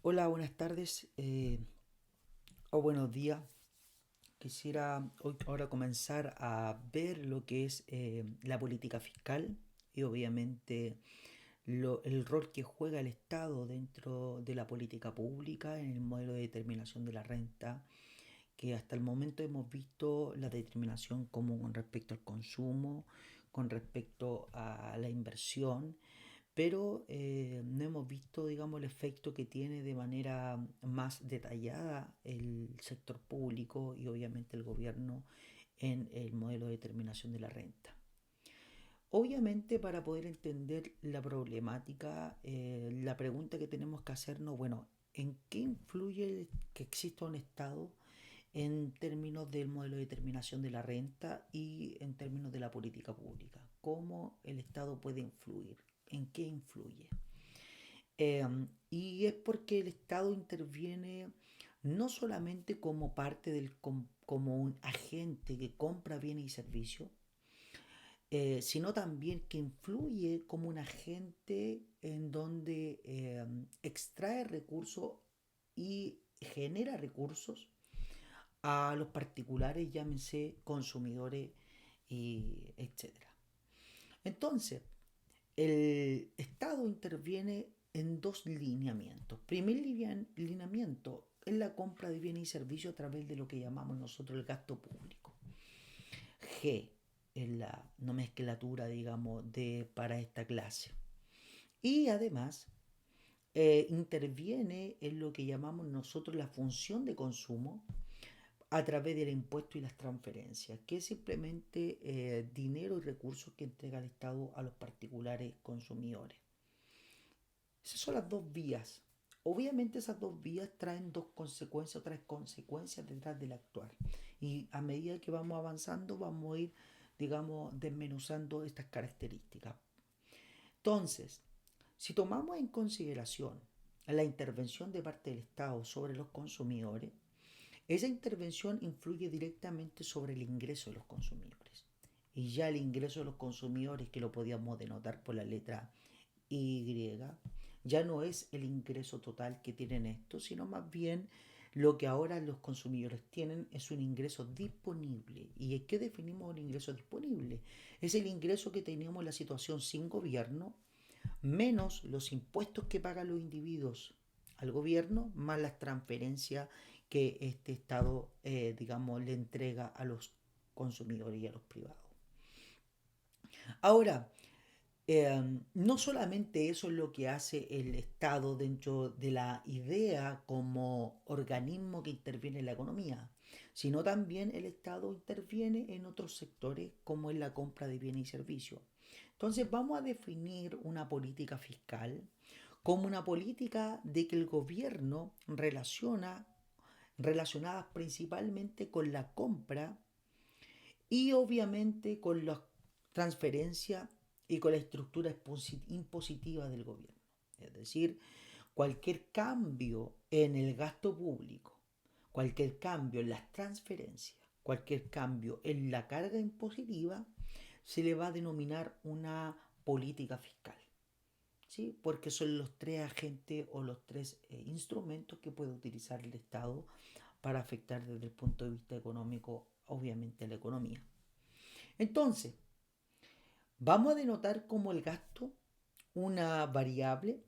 Hola, buenas tardes o buenos días. Quisiera hoy ahora comenzar a ver lo que es la política fiscal y obviamente el rol que juega el Estado dentro de la política pública en el modelo de determinación de la renta, que hasta el momento hemos visto la determinación como con respecto al consumo, con respecto a la inversión, pero no hemos visto, digamos, el efecto que tiene de manera más detallada el sector público y obviamente el gobierno en el modelo de determinación de la renta. Obviamente, para poder entender la problemática, la pregunta que tenemos que hacernos, bueno, ¿en qué influye que exista un Estado en términos del modelo de determinación de la renta y en términos de la política pública? ¿Cómo el Estado puede influir? ¿En qué influye? Y es porque el Estado interviene no solamente como parte como un agente que compra bienes y servicios, sino también que influye como un agente en donde extrae recursos y genera recursos a los particulares, llámense consumidores y etcétera. Entonces, el Estado interviene en dos lineamientos. Primer lineamiento es la compra de bienes y servicios a través de lo que llamamos nosotros el gasto público. G es la nomenclatura, digamos, para esta clase. Y además interviene en lo que llamamos nosotros la función de consumo a través del impuesto y las transferencias, que es simplemente dinero y recursos que entrega el Estado a los particulares consumidores. Esas son las dos vías. Obviamente esas dos vías traen dos consecuencias o tres consecuencias detrás del actuar. Y a medida que vamos avanzando vamos a ir, digamos, desmenuzando estas características. Entonces, si tomamos en consideración la intervención de parte del Estado sobre los consumidores, esa intervención influye directamente sobre el ingreso de los consumidores. Y ya el ingreso de los consumidores, que lo podíamos denotar por la letra Y, ya no es el ingreso total que tienen estos, sino más bien lo que ahora los consumidores tienen es un ingreso disponible. ¿Y es que definimos un ingreso disponible? Es el ingreso que teníamos en la situación sin gobierno, menos los impuestos que pagan los individuos al gobierno, más las transferencias que este Estado, digamos, le entrega a los consumidores y a los privados. Ahora, no solamente eso es lo que hace el Estado dentro de la idea como organismo que interviene en la economía, sino también el Estado interviene en otros sectores como en la compra de bienes y servicios. Entonces vamos a definir una política fiscal como una política de que el gobierno relacionada principalmente con la compra y obviamente con la transferencia y con la estructura impositiva del gobierno. Es decir, cualquier cambio en el gasto público, cualquier cambio en las transferencias, cualquier cambio en la carga impositiva, se le va a denominar una política fiscal. ¿Sí? Porque son los tres agentes o los tres instrumentos que puede utilizar el Estado para afectar desde el punto de vista económico, obviamente, la economía. Entonces, vamos a denotar como el gasto una variable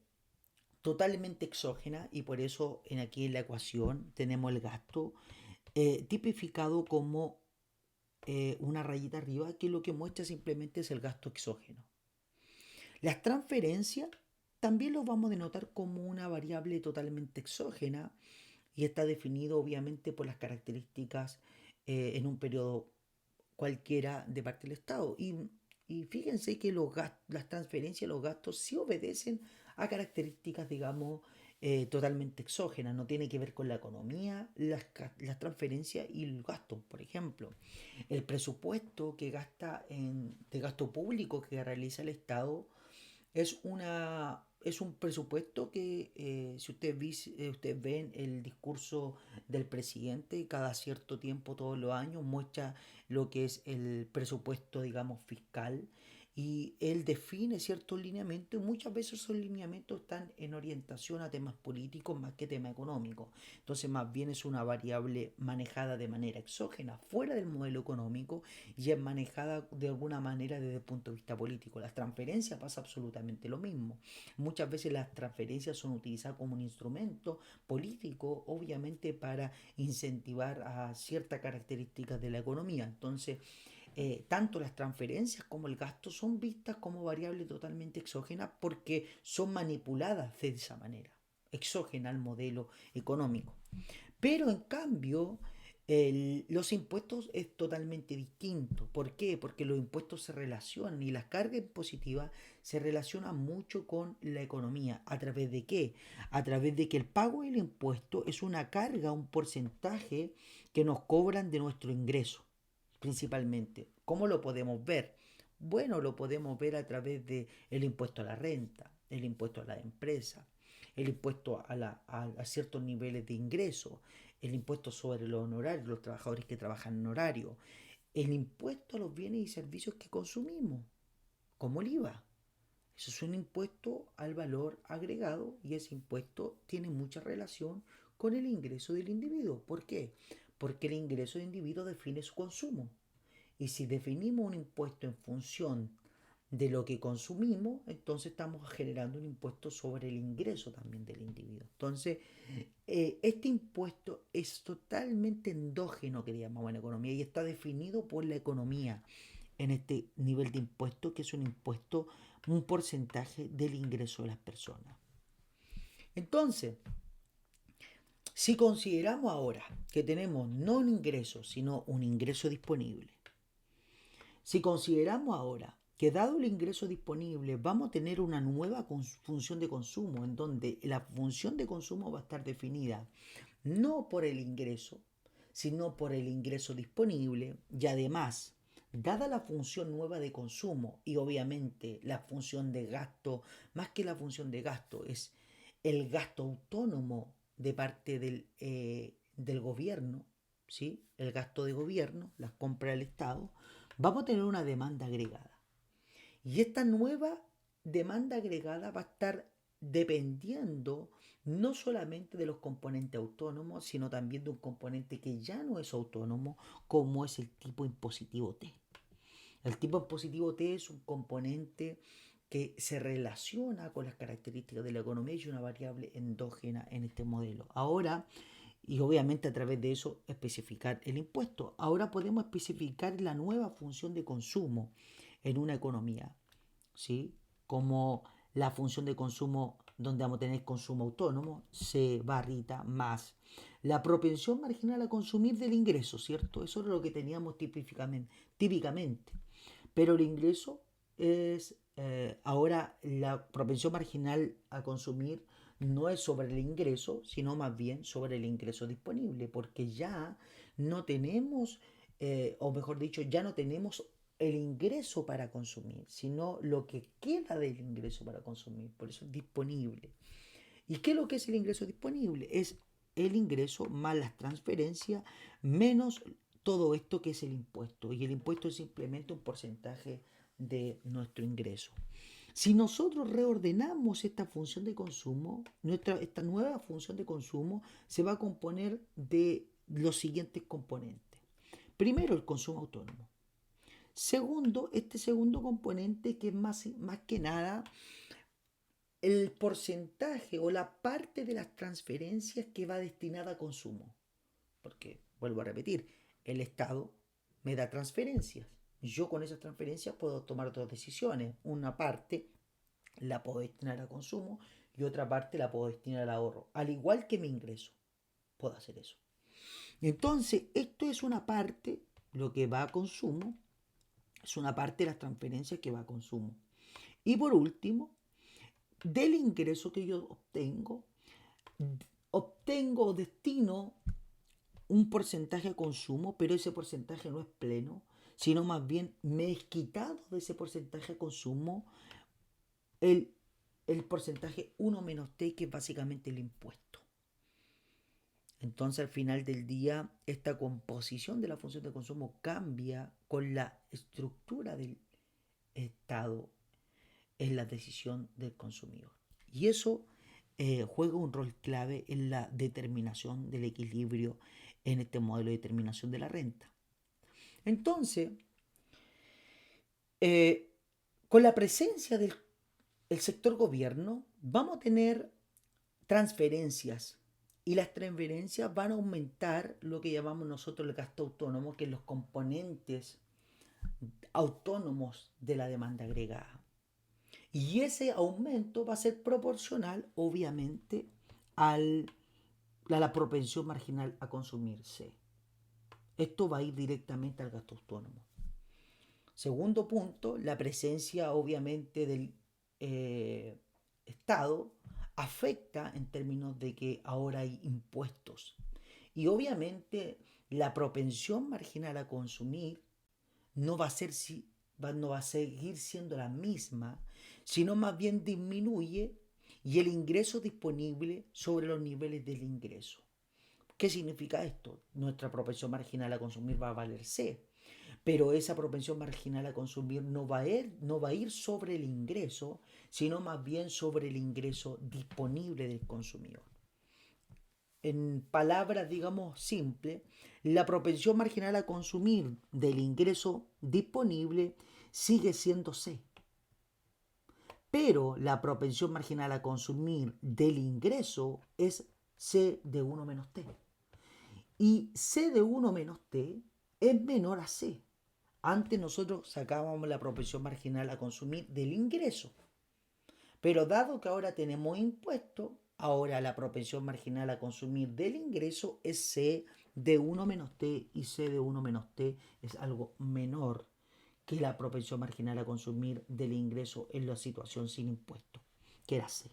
totalmente exógena y por eso aquí en la ecuación tenemos el gasto tipificado como una rayita arriba que lo que muestra simplemente es el gasto exógeno. Las transferencias también lo vamos a denotar como una variable totalmente exógena y está definido obviamente por las características en un periodo cualquiera de parte del Estado. Y fíjense que las transferencias, los gastos sí obedecen a características, digamos, totalmente exógenas. No tiene que ver con la economía, las transferencias y el gasto. Por ejemplo, el presupuesto de gasto público que realiza el Estado es un presupuesto que, si ustedes ven el discurso del presidente, cada cierto tiempo, todos los años, muestra lo que es el presupuesto, digamos, fiscal. y él define ciertos lineamientos y muchas veces esos lineamientos están en orientación a temas políticos más que temas económicos. Entonces más bien es una variable manejada de manera exógena, fuera del modelo económico y es manejada de alguna manera desde el punto de vista político. Las transferencias pasa absolutamente lo mismo. Muchas veces las transferencias son utilizadas como un instrumento político, obviamente para incentivar a ciertas características de la economía. Entonces, tanto las transferencias como el gasto son vistas como variables totalmente exógenas porque son manipuladas de esa manera, exógena al modelo económico. Pero en cambio, los impuestos es totalmente distinto. ¿Por qué? Porque los impuestos se relacionan y las cargas impositivas se relacionan mucho con la economía. ¿A través de qué? A través de que el pago del impuesto es una carga, un porcentaje que nos cobran de nuestro ingreso, principalmente. ¿Cómo lo podemos ver? Bueno, lo podemos ver a través de el impuesto a la renta, el impuesto a la empresa, el impuesto a ciertos niveles de ingreso, el impuesto sobre los honorarios, los trabajadores que trabajan en horario, el impuesto a los bienes y servicios que consumimos, como el IVA. Eso es un impuesto al valor agregado y ese impuesto tiene mucha relación con el ingreso del individuo. ¿Por qué? Porque el ingreso del individuo define su consumo. Y si definimos un impuesto en función de lo que consumimos, entonces estamos generando un impuesto sobre el ingreso también del individuo. Entonces, este impuesto es totalmente endógeno, que llamamos en economía, y está definido por la economía en este nivel de impuesto, que es un impuesto, un porcentaje del ingreso de las personas. Entonces, si consideramos ahora que tenemos no un ingreso, sino un ingreso disponible, si consideramos ahora que dado el ingreso disponible vamos a tener una nueva función de consumo en donde la función de consumo va a estar definida no por el ingreso, sino por el ingreso disponible y además, dada la función nueva de consumo y obviamente la función de gasto, más que la función de gasto, es el gasto autónomo de parte del gobierno, ¿sí? El gasto de gobierno, las compras del Estado, vamos a tener una demanda agregada. Y esta nueva demanda agregada va a estar dependiendo no solamente de los componentes autónomos, sino también de un componente que ya no es autónomo, como es el tipo impositivo T. El tipo impositivo T es un componente que se relaciona con las características de la economía y es una variable endógena en este modelo. Ahora, y obviamente a través de eso especificar el impuesto. Ahora podemos especificar la nueva función de consumo en una economía, ¿sí? Como la función de consumo donde vamos a tener consumo autónomo, C barrita más la propensión marginal a consumir del ingreso, ¿cierto? Eso es lo que teníamos típicamente. Pero el ingreso es, ahora la propensión marginal a consumir no es sobre el ingreso, sino más bien sobre el ingreso disponible, porque ya no tenemos, o mejor dicho, ya no tenemos el ingreso para consumir, sino lo que queda del ingreso para consumir, por eso es disponible. ¿Y qué es lo que es el ingreso disponible? Es el ingreso más las transferencias menos todo esto que es el impuesto. Y el impuesto es simplemente un porcentaje de nuestro ingreso. Si nosotros reordenamos esta función de consumo, esta nueva función de consumo se va a componer de los siguientes componentes. Primero, el consumo autónomo. Segundo, este segundo componente que es más que nada el porcentaje o la parte de las transferencias que va destinada a consumo. Porque, vuelvo a repetir, el Estado me da transferencias. Yo con esas transferencias puedo tomar otras decisiones. Una parte la puedo destinar a consumo y otra parte la puedo destinar al ahorro. Al igual que mi ingreso, puedo hacer eso. Entonces, esto es una parte, lo que va a consumo, es una parte de las transferencias que va a consumo. Y por último, del ingreso que yo obtengo o destino un porcentaje a consumo, pero ese porcentaje no es pleno, sino más bien me he quitado de ese porcentaje a consumo el, el porcentaje 1 menos T, que es básicamente el impuesto. Entonces al final del día esta composición de la función de consumo cambia con la estructura Estado en la decisión del consumidor. Y eso juega un rol clave en la determinación del equilibrio en este modelo de determinación de la renta. Entonces, eh, con la presencia del el sector gobierno, vamos a tener transferencias y las transferencias van a aumentar lo que llamamos nosotros el gasto autónomo, que es los componentes autónomos de la demanda agregada. Y ese aumento va a ser proporcional, obviamente, al, a la propensión marginal a consumirse. Esto va a ir directamente al gasto autónomo. Segundo punto, la presencia, obviamente, del Estado afecta en términos de que ahora hay impuestos. Y obviamente la propensión marginal a consumir no va a ser no va a seguir siendo la misma, sino más bien disminuye y el ingreso disponible sobre los niveles del ingreso. ¿Qué significa esto? Nuestra propensión marginal a consumir va a valer C, pero esa propensión marginal a consumir no va a ir sobre el ingreso, sino más bien sobre el ingreso disponible del consumidor. En palabras, digamos, simples, la propensión marginal a consumir del ingreso disponible sigue siendo C. Pero la propensión marginal a consumir del ingreso es C de 1 menos T. Y C de 1 menos T es menor a C. Antes nosotros sacábamos la propensión marginal a consumir del ingreso. Pero dado que ahora tenemos impuestos, ahora la propensión marginal a consumir del ingreso es C de 1 menos T, y C de 1 menos T es algo menor que la propensión marginal a consumir del ingreso en la situación sin impuestos, que era C.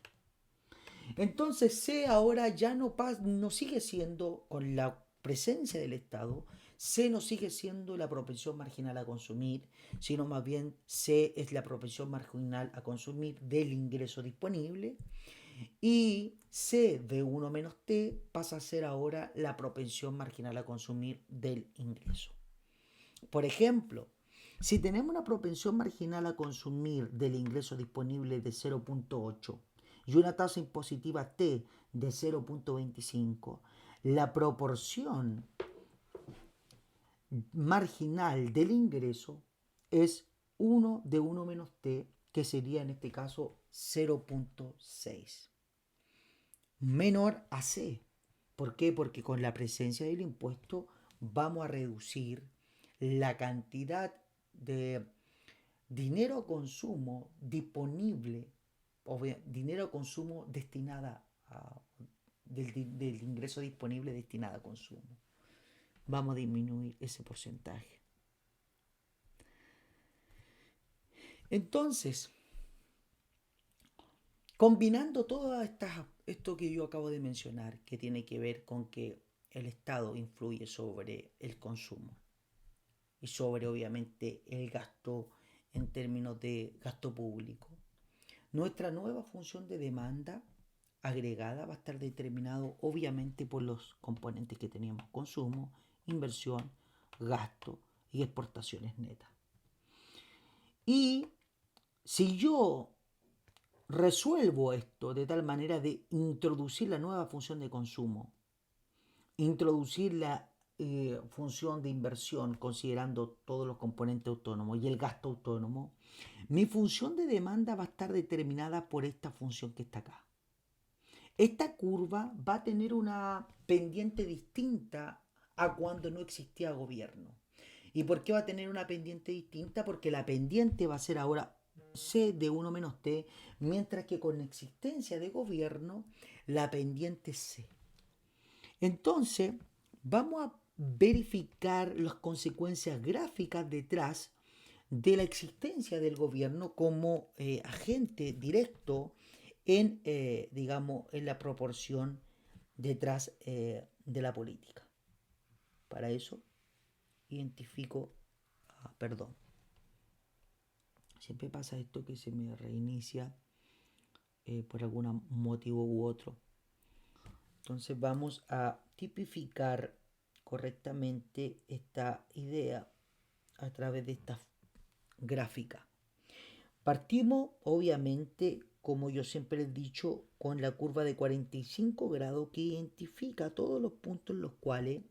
Entonces C ahora ya no sigue siendo, con la presencia del Estado, C no sigue siendo la propensión marginal a consumir, sino más bien C es la propensión marginal a consumir del ingreso disponible, y C de 1 menos T pasa a ser ahora la propensión marginal a consumir del ingreso. Por ejemplo, si tenemos una propensión marginal a consumir del ingreso disponible de 0.8 y una tasa impositiva T de 0.25, la proporción marginal del ingreso es 1 de 1 menos T, que sería en este caso 0.6. Menor a C. ¿Por qué? Porque con la presencia del impuesto vamos a reducir la cantidad de dinero a consumo disponible, o dinero a consumo destinada del ingreso disponible destinado a consumo. Vamos a disminuir ese porcentaje. Entonces, combinando todo esto que yo acabo de mencionar, que tiene que ver con que el Estado influye sobre el consumo y sobre obviamente el gasto en términos de gasto público, nuestra nueva función de demanda agregada va a estar determinado obviamente por los componentes que teníamos: consumo, inversión, gasto y exportaciones netas. Y si yo resuelvo esto de tal manera de introducir la nueva función de consumo, introducir la función de inversión considerando todos los componentes autónomos y el gasto autónomo, mi función de demanda va a estar determinada por esta función que está acá. Esta curva va a tener una pendiente distinta a cuando no existía gobierno. ¿Y por qué va a tener una pendiente distinta? Porque la pendiente va a ser ahora C de 1 menos T, mientras que con la existencia de gobierno la pendiente es C. Entonces, vamos a verificar las consecuencias gráficas detrás de la existencia del gobierno como agente directo en, digamos, en la proporción detrás de la política. Para eso identifico, perdón, siempre pasa esto que se me reinicia por algún motivo u otro. Entonces vamos a tipificar correctamente esta idea a través de esta gráfica. Partimos, obviamente, como yo siempre he dicho, con la curva de 45 grados que identifica todos los puntos en los cuales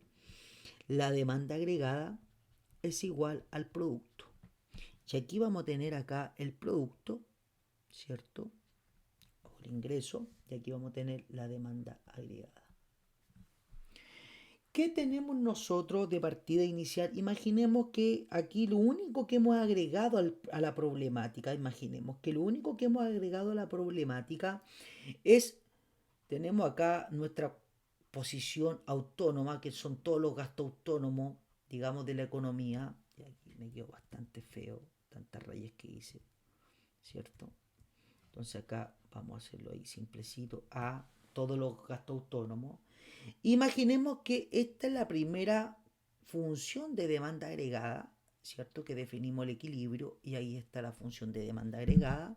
la demanda agregada es igual al producto. Y aquí vamos a tener acá el producto, ¿cierto? O el ingreso, y aquí vamos a tener la demanda agregada. ¿Qué tenemos nosotros de partida inicial? Imaginemos que aquí lo único que hemos agregado a la problemática, imaginemos que lo único que hemos agregado a la problemática es, tenemos acá nuestra posición autónoma, que son todos los gastos autónomos, digamos, de la economía. Y aquí me quedó bastante feo, tantas rayas que hice, ¿cierto? Entonces acá vamos a hacerlo ahí simplecito a todos los gastos autónomos. Imaginemos que esta es la primera función de demanda agregada, ¿cierto? Que definimos el equilibrio y ahí está la función de demanda agregada,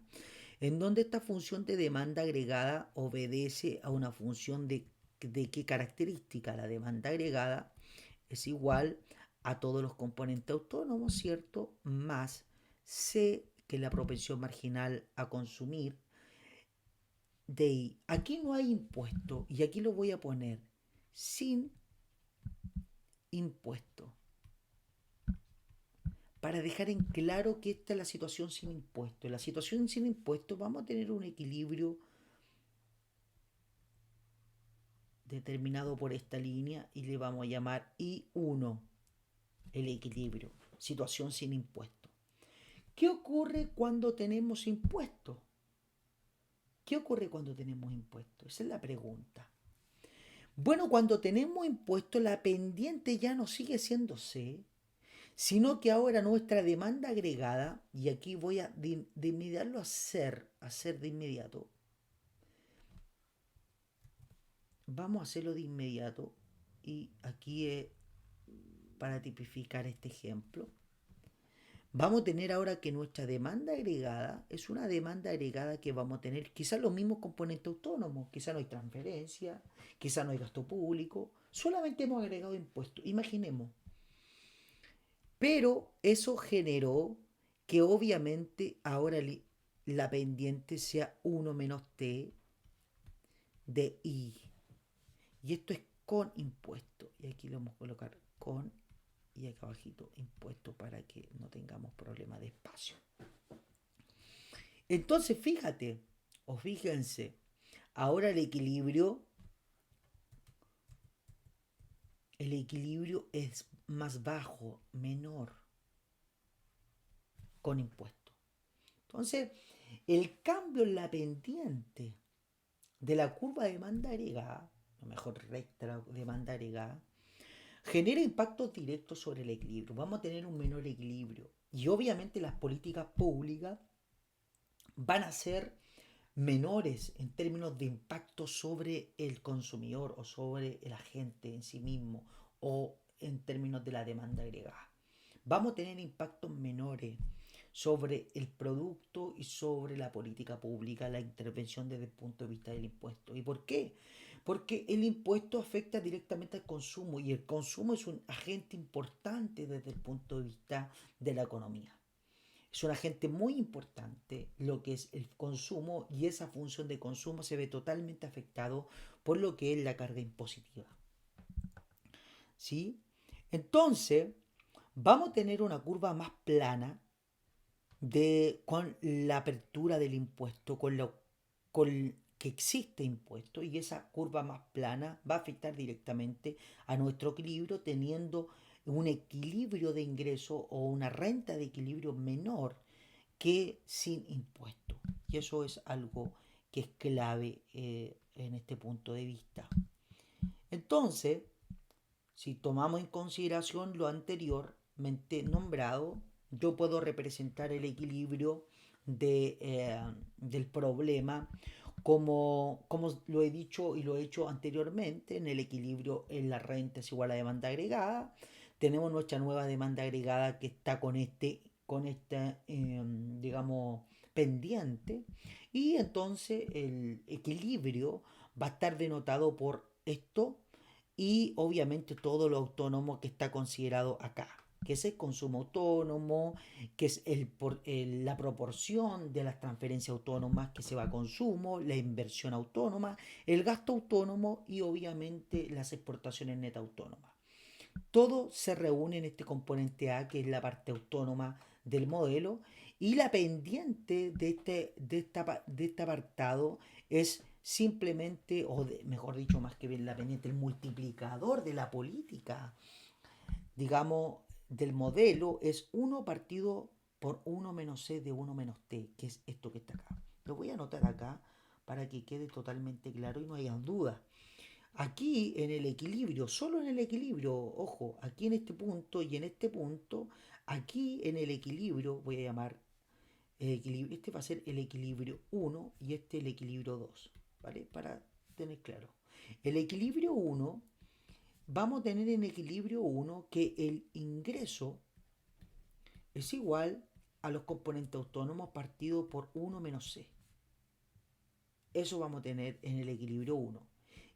en donde esta función de demanda agregada obedece a una función de qué característica. La demanda agregada es igual a todos los componentes autónomos, ¿cierto? Más C, que es la propensión marginal a consumir, de I. Aquí no hay impuesto y aquí lo voy a poner sin impuesto, para dejar en claro que esta es la situación sin impuesto. En la situación sin impuesto vamos a tener un equilibrio determinado por esta línea y le vamos a llamar I1, el equilibrio, situación sin impuesto. ¿Qué ocurre cuando tenemos impuestos? ¿Qué ocurre cuando tenemos impuestos? Esa es la pregunta. Bueno, cuando tenemos impuestos, la pendiente ya no sigue siendo C, sino que ahora nuestra demanda agregada, y aquí voy a de inmediato hacer de inmediato, vamos a hacerlo de inmediato, y aquí es para tipificar este ejemplo. Vamos a tener ahora que nuestra demanda agregada es una demanda agregada que vamos a tener quizás los mismos componentes autónomos, quizás no hay transferencia, quizás no hay gasto público, solamente hemos agregado impuestos, imaginemos. Pero eso generó que obviamente ahora la pendiente sea 1 menos T de I. Y esto es con impuesto. Y aquí lo vamos a colocar con y acá abajito impuesto para que no tengamos problema de espacio. Entonces fíjate, o fíjense, ahora el equilibrio es más bajo, menor, con impuesto. Entonces, el cambio en la pendiente de la curva de demanda agregada, o mejor recta de la demanda agregada, genera impactos directos sobre el equilibrio. Vamos a tener un menor equilibrio. Y obviamente las políticas públicas van a ser menores en términos de impacto sobre el consumidor o sobre el agente en sí mismo o en términos de la demanda agregada. Vamos a tener impactos menores sobre el producto y sobre la política pública, la intervención desde el punto de vista del impuesto. ¿Y por qué? Porque el impuesto afecta directamente al consumo y el consumo es un agente importante desde el punto de vista de la economía. Es un agente muy importante lo que es el consumo y esa función de consumo se ve totalmente afectado por lo que es la carga impositiva. ¿Sí? Entonces, vamos a tener una curva más plana con la apertura del impuesto, con que existe impuesto y esa curva más plana va a afectar directamente a nuestro equilibrio teniendo un equilibrio de ingreso o una renta de equilibrio menor que sin impuesto. Y eso es algo que es clave en este punto de vista. Entonces, si tomamos en consideración lo anteriormente nombrado, yo puedo representar el equilibrio del problema como lo he dicho y lo he hecho anteriormente, en el equilibrio en la renta es igual a demanda agregada. Tenemos nuestra nueva demanda agregada que está con esta digamos, pendiente. Y entonces el equilibrio va a estar denotado por esto y obviamente todo lo autónomo que está considerado acá. que es el consumo autónomo, que es la proporción de las transferencias autónomas que se va a consumo, la inversión autónoma, el gasto autónomo y obviamente las exportaciones netas autónomas. Todo se reúne en este componente A, que es la parte autónoma del modelo, y la pendiente de este apartado es simplemente, mejor dicho, más que bien la pendiente, el multiplicador de la política, digamos, del modelo es 1 partido por 1 menos C de 1 menos T, que es esto que está acá. Lo voy a anotar acá para que quede totalmente claro y no haya dudas. Aquí en el equilibrio, solo en el equilibrio, ojo, aquí en este punto y en este punto, aquí en el equilibrio, voy a llamar el equilibrio, este va a ser el equilibrio 1 y este el equilibrio 2, ¿vale? Para tener claro. El equilibrio 1, vamos a tener en equilibrio 1 que el ingreso es igual a los componentes autónomos partido por 1 menos C. Eso vamos a tener en el equilibrio 1.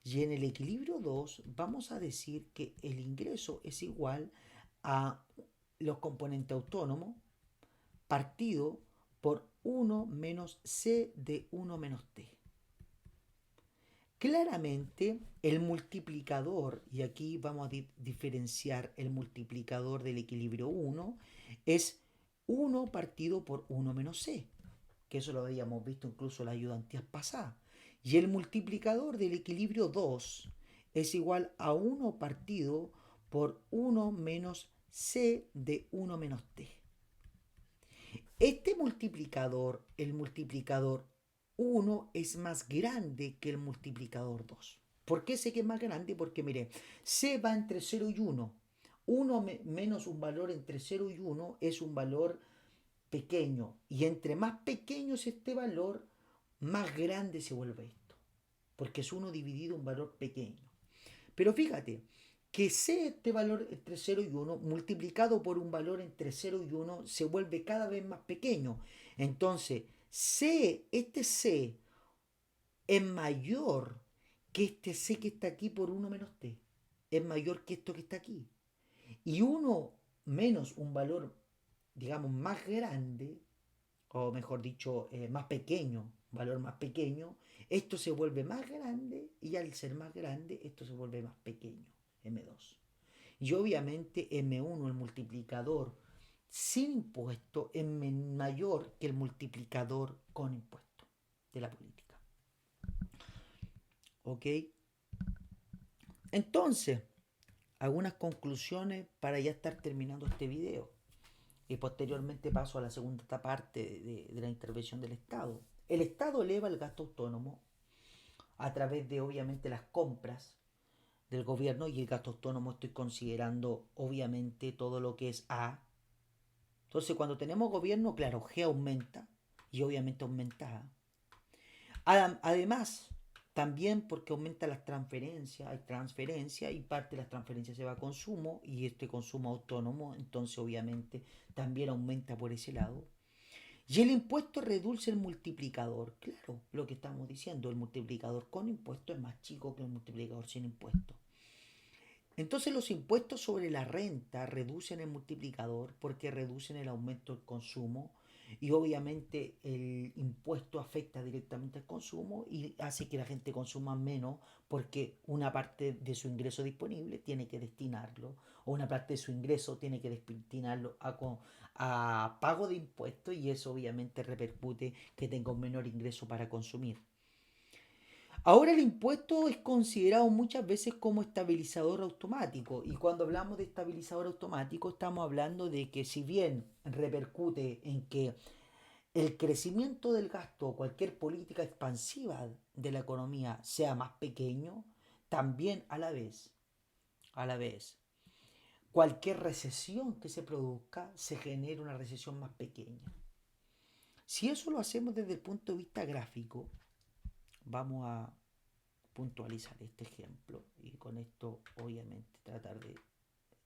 Y en el equilibrio 2 vamos a decir que el ingreso es igual a los componentes autónomos partido por 1 menos C de 1 menos T. Claramente el multiplicador, y aquí vamos a diferenciar el multiplicador del equilibrio 1, es 1 partido por 1 menos C, que eso lo habíamos visto incluso en las ayudantías pasadas. Y el multiplicador del equilibrio 2 es igual a 1 partido por 1 menos C de 1 menos T. Este multiplicador, el multiplicador 1, es más grande que el multiplicador 2. ¿Por qué sé que es más grande? Porque mire, C va entre 0 y 1. 1 menos un valor entre 0 y 1 es un valor pequeño. Y entre más pequeño es este valor, más grande se vuelve esto. Porque es 1 dividido un valor pequeño. Pero fíjate, que C, este valor entre 0 y 1, multiplicado por un valor entre 0 y 1, se vuelve cada vez más pequeño. Entonces, este C es mayor que este C que está aquí por 1 menos T. Es mayor que esto que está aquí. Y 1 menos un valor, digamos, más grande, o mejor dicho, más pequeño, un valor más pequeño, esto se vuelve más grande y al ser más grande, esto se vuelve más pequeño, M2. Y obviamente M1, el multiplicador sin impuesto, es mayor que el multiplicador con impuesto de la política. ¿Ok? Entonces, algunas conclusiones para ya estar terminando este video. Y posteriormente paso a la segunda parte de la intervención del Estado. El Estado eleva el gasto autónomo a través de obviamente las compras del gobierno, y el gasto autónomo estoy considerando obviamente todo lo que es A. Entonces cuando tenemos gobierno, claro, G aumenta y obviamente aumenta A. Además, también porque aumenta las transferencias, hay transferencias y parte de las transferencias se va a consumo y este consumo autónomo, entonces obviamente también aumenta por ese lado. Y el impuesto reduce el multiplicador. Claro, lo que estamos diciendo, el multiplicador con impuesto es más chico que el multiplicador sin impuesto. Entonces los impuestos sobre la renta reducen el multiplicador porque reducen el aumento del consumo, y obviamente el impuesto afecta directamente al consumo y hace que la gente consuma menos porque una parte de su ingreso disponible tiene que destinarlo, o una parte de su ingreso tiene que destinarlo a pago de impuestos, y eso obviamente repercute que tenga un menor ingreso para consumir. Ahora el impuesto es considerado muchas veces como estabilizador automático, y cuando hablamos de estabilizador automático estamos hablando de que si bien repercute en que el crecimiento del gasto o cualquier política expansiva de la economía sea más pequeño, también a la vez, cualquier recesión que se produzca se genera una recesión más pequeña. Si eso lo hacemos desde el punto de vista gráfico, vamos a puntualizar este ejemplo y con esto obviamente tratar de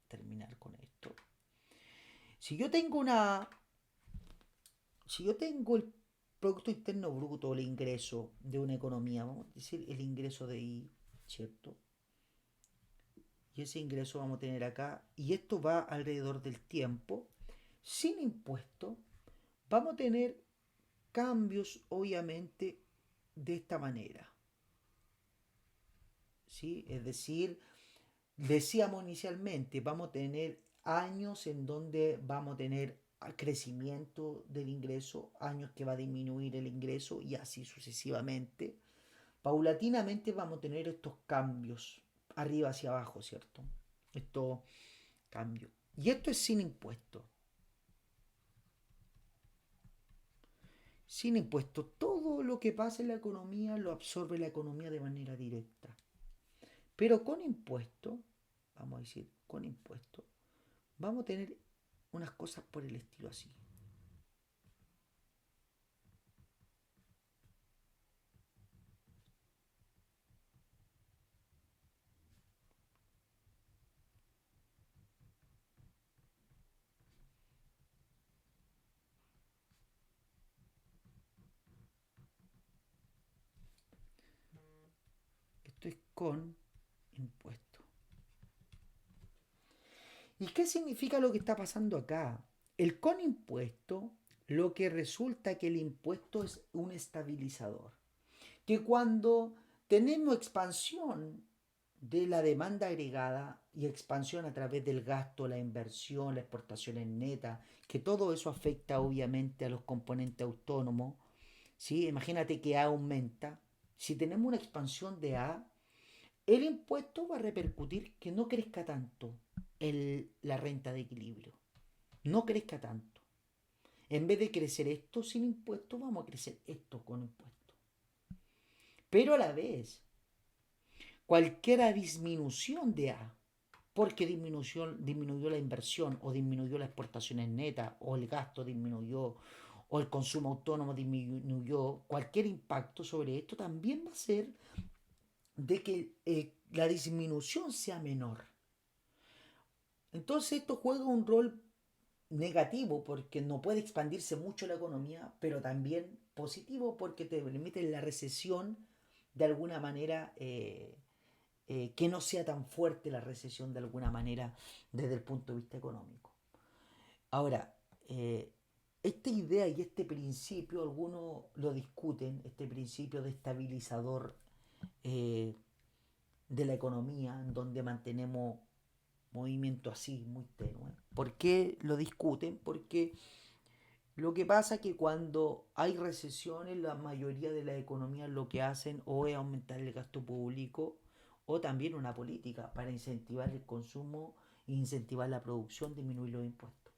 terminar con esto. Si yo tengo el Producto Interno Bruto, el ingreso de una economía, vamos a decir el ingreso de I, ¿cierto? y ese ingreso vamos a tener acá, y esto va alrededor del tiempo, sin impuesto, vamos a tener cambios obviamente de esta manera, ¿sí? Es decir, decíamos inicialmente, vamos a tener años en donde vamos a tener crecimiento del ingreso, años que va a disminuir el ingreso y así sucesivamente. Paulatinamente vamos a tener estos cambios, arriba hacia abajo, ¿cierto? Estos cambios. Y esto es sin impuestos. Sin impuestos, todo lo que pasa en la economía lo absorbe la economía de manera directa. Pero con impuestos, vamos a decir, con impuestos, vamos a tener unas cosas por el estilo así. Esto es con impuestos. ¿Y qué significa lo que está pasando acá? El con impuesto, lo que resulta que el impuesto es un estabilizador. Que cuando tenemos expansión de la demanda agregada y expansión a través del gasto, la inversión, la exportación en neta, que todo eso afecta obviamente a los componentes autónomos, ¿sí? Imagínate que A aumenta. Si tenemos una expansión de A, el impuesto va a repercutir que no crezca tanto la renta de equilibrio. No crezca tanto. En vez de crecer esto sin impuestos, vamos a crecer esto con impuestos. Pero a la vez, cualquier disminución de A, porque disminuyó la inversión o disminuyó las exportaciones netas o el gasto disminuyó o el consumo autónomo disminuyó, cualquier impacto sobre esto también va a ser de que la disminución sea menor. Entonces esto juega un rol negativo porque no puede expandirse mucho la economía, pero también positivo porque te permite la recesión de alguna manera, que no sea tan fuerte la recesión de alguna manera desde el punto de vista económico. Ahora, esta idea y este principio, algunos lo discuten, este principio de estabilizador eh, de la economía, en donde mantenemos movimiento así, muy tenue. ¿Por qué lo discuten? Porque lo que pasa es que cuando hay recesiones, la mayoría de las economías lo que hacen o es aumentar el gasto público o también una política para incentivar el consumo, incentivar la producción, disminuir los impuestos.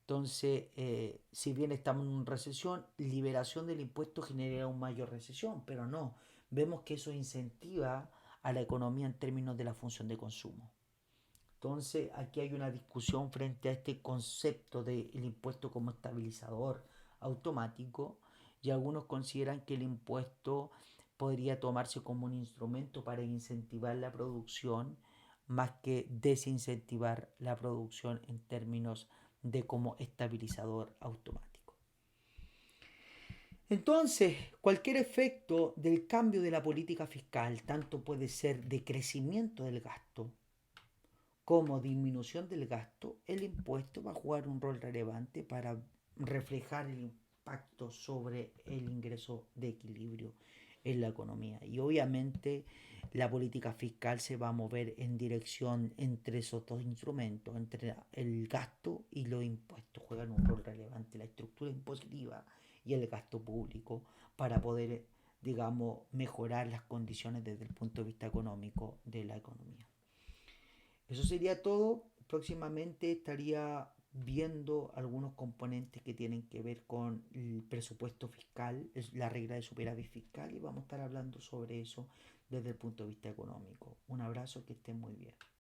Entonces, si bien estamos en una recesión, liberación del impuesto genera una mayor recesión, pero no, vemos que eso incentiva a la economía en términos de la función de consumo. Entonces, aquí hay una discusión frente a este concepto del impuesto como estabilizador automático y algunos consideran que el impuesto podría tomarse como un instrumento para incentivar la producción más que desincentivar la producción en términos de como estabilizador automático. Entonces, cualquier efecto del cambio de la política fiscal, tanto puede ser de crecimiento del gasto como disminución del gasto, el impuesto va a jugar un rol relevante para reflejar el impacto sobre el ingreso de equilibrio en la economía. Y obviamente la política fiscal se va a mover en dirección entre esos dos instrumentos, entre el gasto y los impuestos. Juegan un rol relevante la estructura impositiva y el gasto público para poder, digamos, mejorar las condiciones desde el punto de vista económico de la economía. Eso sería todo. Próximamente estaría viendo algunos componentes que tienen que ver con el presupuesto fiscal, la regla de superávit fiscal, y vamos a estar hablando sobre eso desde el punto de vista económico. Un abrazo, que estén muy bien.